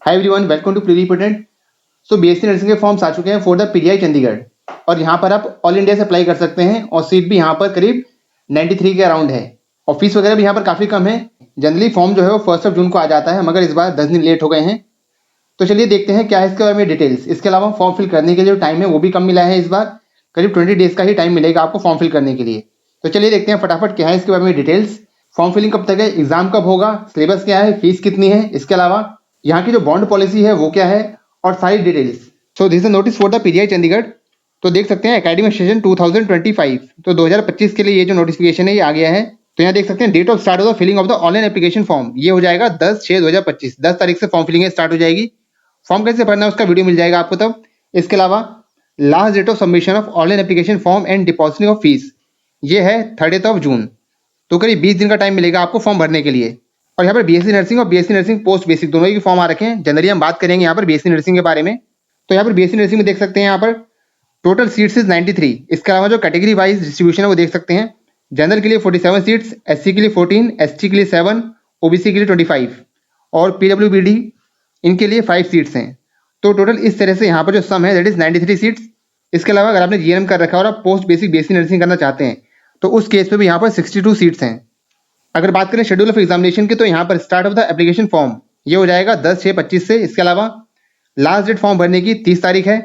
Hi everyone, welcome to pre reportant. So BSc nursing के forms आ चुके हैं फॉर द पीजीआई चंडीगढ़ और यहाँ पर आप ऑल इंडिया से अप्लाई कर सकते हैं और सीट भी यहाँ पर करीब 93 के अराउंड है और फीस वगैरह भी यहाँ पर काफ़ी कम है। जनरली फॉर्म जो है वो 1 जून को आ जाता है, मगर इस बार 10 दिन लेट हो गए हैं। तो चलिए देखते हैं क्या है इसके बारे में डिटेल्स। इसके अलावा फॉर्म फिल करने के लिए जो टाइम है वो भी कम मिला है, इस बार करीब 20 डेज का ही टाइम मिलेगा आपको फॉर्म फिल करने के लिए। तो चलिए देखते हैं फटाफट क्या है इसके बारे में डिटेल्स। फॉर्म फिलिंग कब तक है, एग्जाम कब होगा, सिलेबस क्या है, फीस कितनी है, इसके अलावा यहाँ की जो बॉन्ड पॉलिसी है वो क्या है और सारी details. So this is notice for the PGI Chandigarh. तो देख सकते हैं एकेडमिक सेशन 2025, तो 2025 के लिए ये जो नोटिफिकेशन है ये आ गया है। तो यहाँ देख सकते हैं date of start of the filling of the online application form, ये हो जाएगा 10/6/2025, 10 तारीख से फॉर्म फिलिंग स्टार्ट हो जाएगी। फॉर्म कैसे भरना है उसका वीडियो मिल जाएगा आपको तब। इसके अलावा last date of submission of online application form and depositing of fees ये है 30 जून। तो करीब 20 दिन का टाइम मिलेगा आपको फॉर्म भरने के लिए। और यहाँ पर बीएससी नर्सिंग और बीएससी नर्सिंग पोस्ट बेसिक दोनों ही फॉर्म आ रखे हैं। जनरली हम बात करेंगे यहाँ पर बीएससी नर्सिंग के बारे में। तो यहाँ पर बीएससी नर्सिंग में देख सकते हैं यहाँ पर टोटल सीट्स इज 93। इसके अलावा जो कैटेगरी वाइज डिस्ट्रीब्यूशन है वो देख सकते हैं। जनरल के लिए 47 सीट्स, एससी के लिए 14, एसटी के लिए 7, ओबीसी के लिए 25 और पीडब्ल्यूबीडी इनके लिए 5 सीट्स हैं। तो टोटल इस तरह से यहाँ पर जो सम है दैट इज 93 सीट्स। इसके अलावा अगर आपने जीएनएम कर रखा है और आप पोस्ट बेसिक बीएससी नर्सिंग करना चाहते हैं तो उस केस पे भी यहाँ पर 62 सीट्स हैं। अगर बात करें शेड्यूल ऑफ एग्जामिनेशन की तो यहाँ पर start of the application form ये हो जाएगा 10/6/25 से। इसके अलावा लास्ट डेट फॉर्म भरने की 30 तारीख है।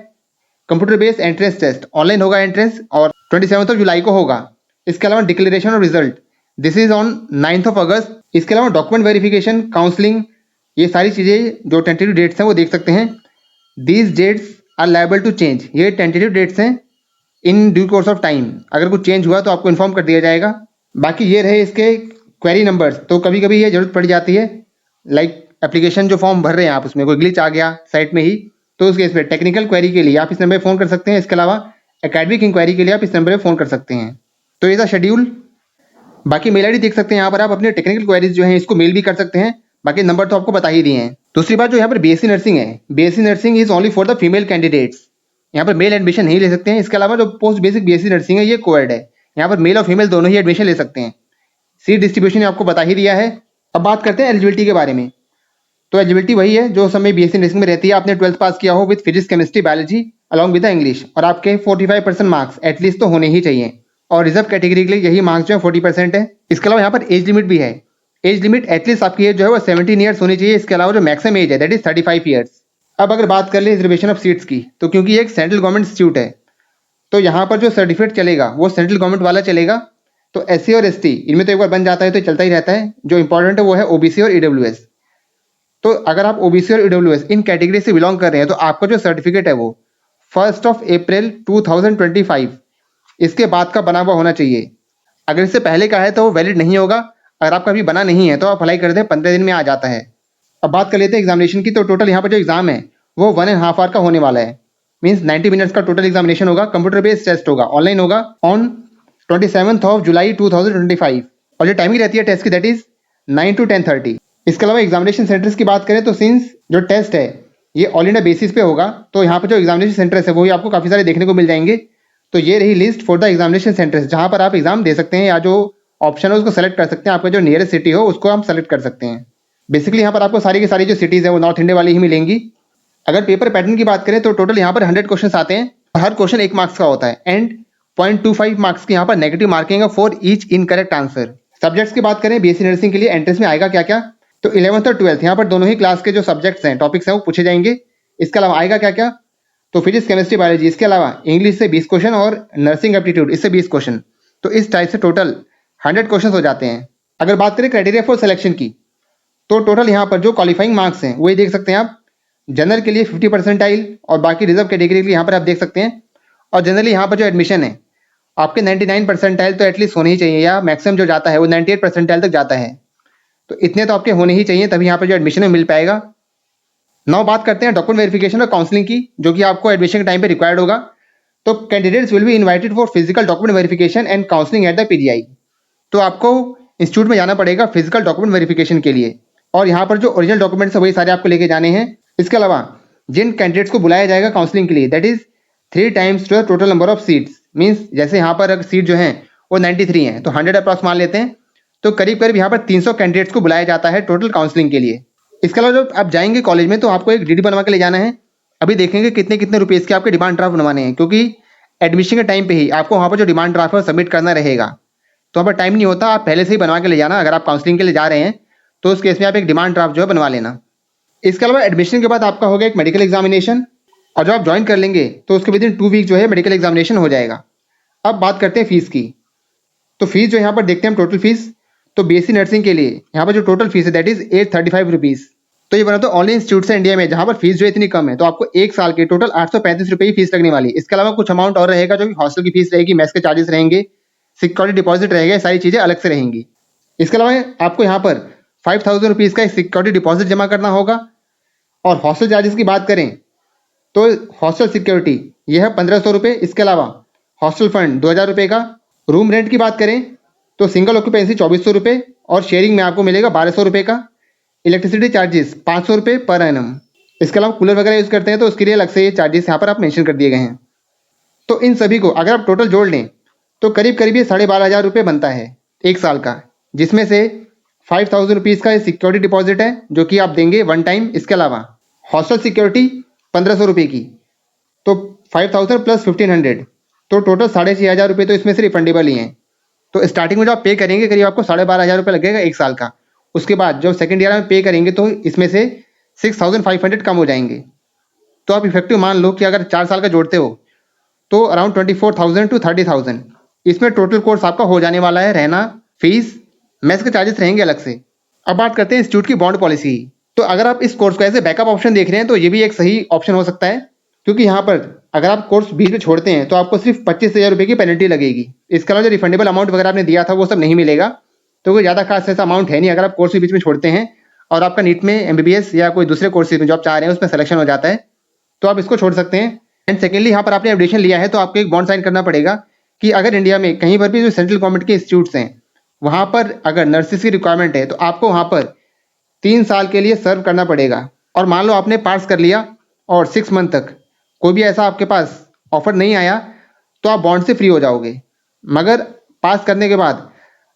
Computer based entrance test online होगा एंट्रेंस और 27 जुलाई को होगा। इसके अलावा declaration of result this is on 9 अगस्त। इसके अलावा डॉक्यूमेंट वेरिफिकेशन, काउंसलिंग, ये सारी चीज़ें जो टेंटेटिव डेट्स हैं वो देख सकते हैं। These dates are liable to change, ये टेंटेटिव डेट्स हैं in due course of time. अगर कुछ चेंज हुआ तो आपको इन्फॉर्म कर दिया जाएगा। बाकी ये रहे इसके क्वेरी नंबर्स। तो कभी कभी ये जरूरत पड़ जाती है, लाइक एप्लीकेशन जो फॉर्म भर रहे हैं आप उसमें कोई ग्लिच आ गया साइट में ही, तो उस केस में टेक्निकल क्वेरी के लिए आप इस नंबर पर फ़ोन कर सकते हैं। इसके अलावा एकेडमिक इंक्वायरी के लिए आप इस नंबर पर फ़ोन कर सकते हैं। तो ये था शेड्यूल। बाकी मेल आईडी देख सकते हैं यहाँ पर आप अपने टेक्निकल क्वेरीज जो हैं इसको मेल भी कर सकते हैं। बाकी नंबर तो आपको बता ही दिए हैं। दूसरी बात जो यहाँ पर बीएससी नर्सिंग है, BSc nursing is only for the female candidates. यहाँ पर मेल एडमिशन नहीं ले सकते हैं। इसके अलावा जो पोस्ट बेसिक बीएससी नर्सिंग है ये कोएड है, यहाँ पर मेल और फीमेल दोनों ही एडमिशन ले सकते हैं। सीट डिस्ट्रीब्यूशन आपको बता ही दिया है। अब बात करते हैं एलिजिबिलिटी के बारे में। तो एलिजिबिलिटी वही है जो समय बीएससी नर्सिंग में रहती है। आपने 12th पास किया हो with physics, chemistry, biology along with the English और आपके 45% मार्क्स एटलीस्ट तो होने ही चाहिए। और रिजर्व कैटेगरी के लिए यही मार्क्स जो है 40% है। इसके अलावा यहाँ पर एज लिमिट भी है। एज लिमिट एटलीस्ट आपकी एज जो है वो 17 ईयर्स होनी चाहिए। इसके अलावा जो मैक्सिमम एज है दैट इज 35 ईयर्स। अब अगर बात कर ले रिजर्वेशन ऑफ सीट्स की, तो क्योंकि ये एक सेंट्रल गवर्नमेंट इंस्टीट्यूट है तो यहाँ पर जो सर्टिफिकेट चलेगा वो सेंट्रल गवर्नमेंट वाला चलेगा। तो एससी और एसटी इनमें तो एक बार बन जाता है तो चलता ही रहता है। जो इंपॉर्टेंट है वो है ओबीसी और ईडब्ल्यूएस। तो अगर आप ओबीसी और ईडब्ल्यूएस इन कैटेगरी से बिलोंग कर रहे हैं तो आपका जो सर्टिफिकेट है वो 1 अप्रैल 2025 इसके बाद का बना हुआ होना चाहिए। अगर इससे पहले का है तो वो वैलिड नहीं होगा। अगर आपका अभी बना नहीं है तो आप अप्लाई कर दें, 15 दिन में आ जाता है। अब बात कर लेते हैं एग्जामिनेशन की। तो टोटल यहाँ पर जो एग्जाम है वो 1.5 आवर का होने वाला है। मीन्स 90 मिनट्स का टोटल एग्जामिनेशन होगा। कंप्यूटर बेस्ड टेस्ट होगा, ऑनलाइन होगा ऑन 27 जुलाई 2025 और जो टाइमिंग रहती है टेस्ट की दैट इज 9 to 10:30। इसके अलावा एग्जामिनेशन सेंटर्स की बात करें तो सिंस जो टेस्ट है ये ऑल इंडिया बेसिस पे होगा तो यहाँ पर जो एग्जामिनेशन सेंटर्स है वो भी आपको काफ़ी सारे देखने को मिल जाएंगे। तो ये रही list for the examination centres जहाँ पर आप एग्जाम दे सकते हैं, या जो ऑप्शन है उसको सेलेक्ट कर सकते हैं। आपका जो नियरेस्ट सिटी हो उसको हम सेलेक्ट कर सकते हैं। बेसिकली यहाँ पर आपको सारी की सारी जो सिटीज़ है वो नॉर्थ इंडिया वाली ही मिलेंगी। अगर पेपर पैटर्न की बात करें तो टोटल यहाँ पर 100 क्वेश्चन आते हैं। हर क्वेश्चन 1 मार्क्स का होता है एंड 0.25 मार्क्स की यहाँ पर नेगेटिव मार्किंग है for each incorrect answer. Subjects की बात करें बीएससी नर्सिंग के लिए एंट्रेंस में आएगा क्या क्या, तो 11th और 12th यहाँ पर दोनों ही क्लास के जो सब्जेक्ट्स हैं, टॉपिक्स हैं वो पूछे जाएंगे। इसके अलावा आएगा क्या क्या, तो फिजिक्स, केमिस्ट्री, बायोलॉजी, इसके अलावा इंग्लिश से 20 क्वेश्चन और नर्सिंग एप्टीट्यूड इससे 20 क्वेश्चन। तो इस टाइप से टोटल 100 क्वेश्चन हो जाते हैं। अगर बात करें क्राइटेरिया फॉर सिलेक्शन की तो टोटल यहाँ पर जो क्वालिफाइंग मार्क्स हैं वही देख सकते हैं आप। जनरल के लिए 50 परसेंटाइल और बाकी रिजर्व कैटेगरी के लिए यहाँ पर आप देख सकते हैं। और जनरली यहाँ पर जो एडमिशन है आपके 99 परसेंटाइल तो एटलीस्ट होने ही चाहिए, या मैक्सिमम जो जाता है वो 98 परसेंटाइल तक जाता है। तो इतने तो आपके होने ही चाहिए तभी यहाँ पर जो एडमिशन में मिल पाएगा। नाउ बात करते हैं डॉक्यूमेंट वेरिफिकेशन और काउंसलिंग की, जो कि आपको एडमिशन के टाइम पे रिक्वायर्ड होगा। तो candidates will be invited for physical document verification and counselling at the PGI. तो आपको इंस्टीट्यूट में जाना पड़ेगा फिजिकल डॉक्यूमेंट वेरिफिकेशन के लिए और यहाँ पर जो ओरिजिनल डॉक्यूमेंट्स है वही सारे आपको लेके जाने हैं। इसके अलावा जिन कैंडिडेट्स को बुलाया जाएगा काउंसलिंग के लिए that is 3 times the total number of seats. Means जैसे यहाँ पर अगर सीट जो है वो 93 हैं तो 100 अप्रॉक्स मान लेते हैं, तो करीब करीब यहाँ पर 300 कैंडिडेट्स को बुलाया जाता है टोटल काउंसलिंग के लिए। इसके अलावा जब आप जाएंगे कॉलेज में तो आपको एक डीडी बनवा के ले जाना है। अभी देखेंगे कितने कितने रुपीज़ के आपके डिमांड ड्राफ्ट बनवाने हैं, क्योंकि एडमिशन के टाइम पे ही आपको वहाँ पर जो डिमांड ड्राफ्ट है वो सबमिट करना रहेगा। तो वहाँ पर टाइम नहीं होता, आप पहले से ही बनवा के ले जाना। अगर आप काउंसलिंग के लिए जा रहे हैं तो उस केस में आप एक डिमांड ड्राफ्ट जो है बनवा लेना। इसके अलावा एडमिशन के बाद आपका होगा एक मेडिकल एग्जामिनेशन, और जब आप ज्वाइन कर लेंगे तो उसके विदिन 2 वीक जो है मेडिकल एग्जामिनेशन हो जाएगा। अब बात करते हैं फीस की। तो फीस जो यहाँ पर देखते हैं हम टोटल फीस। तो बीएससी नर्सिंग के लिए यहाँ पर जो टोटल फीस है दैट इज 835 रुपीज़। तो ये बना तो ओनली इंस्टीट्यूट है इंडिया में जहाँ पर फीस जो इतनी कम है, तो आपको एक साल के टोटल 835 रुपये की फीस लगने वाली है। इसके अलावा कुछ अमाउंट और रहेगा जो कि हॉस्टल की फीस रहेगी, मेस के चार्जेस रहेंगे, सिक्योरिटी डिपॉजिट रहेगा, सारी चीज़ें अलग से रहेंगी। इसके अलावा आपको यहाँ पर 5000 रुपीज़ का एक सिक्योरिटी डिपॉजिट जमा करना होगा। और हॉस्टल चार्जेस की बात करें तो हॉस्टल सिक्योरिटी यह है 1500 रुपये। इसके अलावा हॉस्टल फंड 2000 रुपये का। रूम रेंट की बात करें तो सिंगल ऑक्यूपेंसी 2400 रुपये और शेयरिंग में आपको मिलेगा 1200 रुपये का। इलेक्ट्रिसिटी चार्जेस 500 रुपये पर एनम। इसके अलावा कूलर वगैरह यूज़ करते हैं तो उसके लिए अलग से ये चार्जेस यहाँ पर आप मेंशन कर दिए गए हैं। तो इन सभी को अगर आप टोटल जोड़ लें तो करीब करीब ये 12,500 रुपये बनता है एक साल का, जिसमें से 5000 रुपीज़ का सिक्योरिटी डिपॉजिट है जो कि आप देंगे वन टाइम। इसके अलावा हॉस्टल सिक्योरिटी 1500 रुपये की, तो 5000 प्लस 1500, तो टोटल 6500 रुपये तो इसमें से रिफंडेबल ही हैं। तो स्टार्टिंग में जो आप पे करेंगे करीब आपको 12,500 रुपये लगेगा एक साल का। उसके बाद जब सेकंड ईयर में पे करेंगे तो इसमें से 6500 कम हो जाएंगे। तो आप इफेक्टिव मान लो कि अगर 4 साल का जोड़ते हो तो अराउंड 24,000 टू 30,000 इसमें टोटल कोर्स आपका हो जाने वाला है। रहना, फीस, मेस के चार्जेस रहेंगे अलग से। अब बात करते हैं इंस्टीट्यूट की बॉन्ड पॉलिसी। तो अगर आप इस कोर्स को एज ए बैकअप ऑप्शन देख रहे हैं तो ये भी एक सही ऑप्शन हो सकता है, क्योंकि यहाँ पर अगर आप कोर्स बीच में छोड़ते हैं तो आपको सिर्फ 25,000 रुपये की पेनल्टी लगेगी। इसके अलावा जो रिफंडेबल अमाउंट वगैरह आपने दिया था वो सब नहीं मिलेगा। तो कोई ज़्यादा खास ऐसा अमाउंट है नहीं अगर आप कोर्स के बीच में छोड़ते हैं और आपका नीट में एमबीबीएस या कोई दूसरे कोर्सेज में जो आप चाह रहे हैं उसमें सिलेक्शन हो जाता है तो आप इसको छोड़ सकते हैं। एंड सेकेंडली यहाँ पर आपने एडमिशन लिया है तो आपको एक बॉन्ड साइन करना पड़ेगा कि अगर इंडिया में कहीं पर भी जो सेंट्रल गवर्नमेंट के इंस्टीट्यूट्स हैं वहाँ पर अगर नर्सिस की रिक्वायरमेंट है तो आपको वहाँ पर 3 साल के लिए सर्व करना पड़ेगा। और मान लो आपने पास कर लिया और 6 मंथ तक कोई भी ऐसा आपके पास ऑफर नहीं आया तो आप बॉन्ड से फ्री हो जाओगे। मगर पास करने के बाद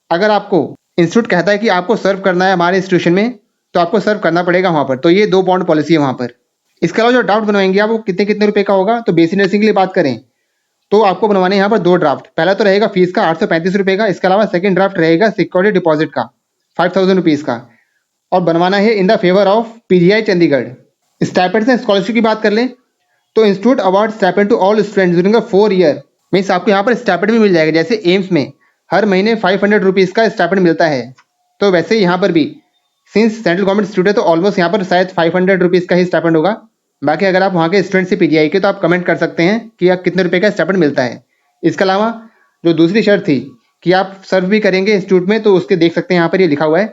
अगर आपको इंस्टीट्यूट कहता है कि आपको सर्व करना है हमारे इंस्टीट्यूशन में तो आपको सर्व करना पड़ेगा वहाँ पर। तो ये 2 बॉन्ड पॉलिसी है वहाँ पर। इसके अलावा जो ड्राफ्ट बनवाएंगे आप वो कितने कितने रुपए का होगा, तो बेसिक नर्सिंग के लिए बात करें तो आपको बनवाने यहाँ पर 2 ड्राफ्ट। पहला तो रहेगा फीस का 835 रुपये का। इसके अलावा सेकंड ड्राफ्ट रहेगा सिक्योरिटी डिपॉजिट का 5000 रुपीज़ का, और बनवाना है in the favour of PGI Chandigarh. Stipends and scholarship की बात कर लें तो institute award stipend to all students during 4 year. Means आपको यहाँ पर स्टाइपेंड भी मिल जाएगा। जैसे एम्स में हर महीने 500 रुपीज़ का स्टाइपेंड मिलता है, तो वैसे ही यहाँ पर भी सिंस सेंट्रल गवर्नमेंट इंस्टीट्यूट है तो ऑलमोस्ट यहाँ पर शायद 500 रुपीज़ का ही स्टाइपेंड होगा। बाकी अगर आप वहाँ के स्टूडेंट से पीजीआई के तो आप कमेंट कर सकते हैं कि आप कितने रुपए का स्टाइपेंड मिलता है। इसके अलावा जो दूसरी शर्त थी कि आप सर्व भी करेंगे इंस्टीट्यूट में, तो उसके देख सकते हैं यहाँ पर ये लिखा हुआ है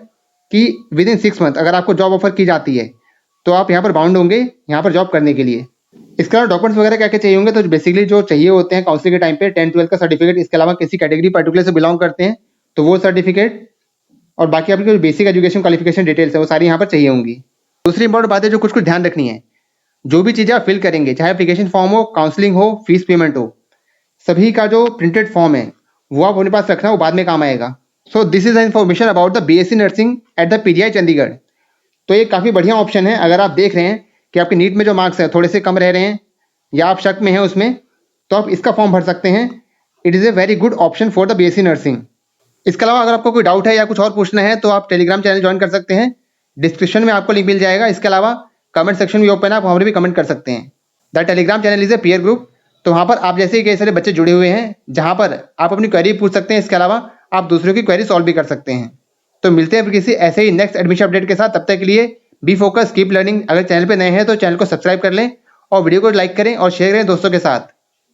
कि विद इन 6 मंथ अगर आपको जॉब ऑफर की जाती है तो आप यहाँ पर बाउंड होंगे यहाँ पर जॉब करने के लिए। इसके अलावा डॉक्यूमेंट्स वगैरह क्या क्या चाहिए होंगे, तो बेसिकली जो चाहिए होते हैं काउंसलिंग के टाइम पे 10-12 का सर्टिफिकेट। इसके अलावा किसी कैटेगरी पर्टिकुलर से बिलोंग करते हैं तो वो सर्टिफिकेट, और बाकी आपकी जो बेसिक एजुकेशन क्वालिफिकेशन डिटेल्स है वो सारी यहाँ पर चाहिए होंगी। दूसरी इंपॉर्टेंट बात है जो कुछ ध्यान रखनी है, जो भी चीज़ें आप फिल करेंगे चाहे एप्लीकेशन फॉर्म हो, काउंसलिंग हो, फीस पेमेंट हो, सभी का जो प्रिंटेड फॉर्म है वो आप अपने पास रखना, वो बाद में काम आएगा। So this is the information about the BSc nursing at the PGI Chandigarh. तो ये काफ़ी बढ़िया ऑप्शन है। अगर आप देख रहे हैं कि आपके नीट में जो मार्क्स है थोड़े से कम रह रहे हैं या आप शक में हैं उसमें, तो आप इसका फॉर्म भर सकते हैं। It is a very good option for the BSc nursing. इसके अलावा अगर आपको कोई डाउट है या कुछ और पूछना है तो आप टेलीग्राम चैनल ज्वाइन कर सकते हैं, डिस्क्रिप्शन में आपको लिंक मिल जाएगा। इसके अलावा कमेंट सेक्शन भी ओपन है, आप वहाँ पर भी कमेंट कर सकते हैं। The Telegram channel is a peer group, तो वहाँ पर आप जैसे ही कई सारे बच्चे जुड़े हुए हैं जहाँ पर आप अपनी क्वेरी पूछ सकते हैं। इसके अलावा आप दूसरों की क्वेरी सॉल्व भी कर सकते हैं। तो मिलते हैं फिर किसी ऐसे ही नेक्स्ट एडमिशन अपडेट के साथ। तब तक के लिए बी फोकस, कीप लर्निंग। अगर चैनल पे नए हैं तो चैनल को सब्सक्राइब कर लें और वीडियो को लाइक करें और शेयर करें दोस्तों के साथ।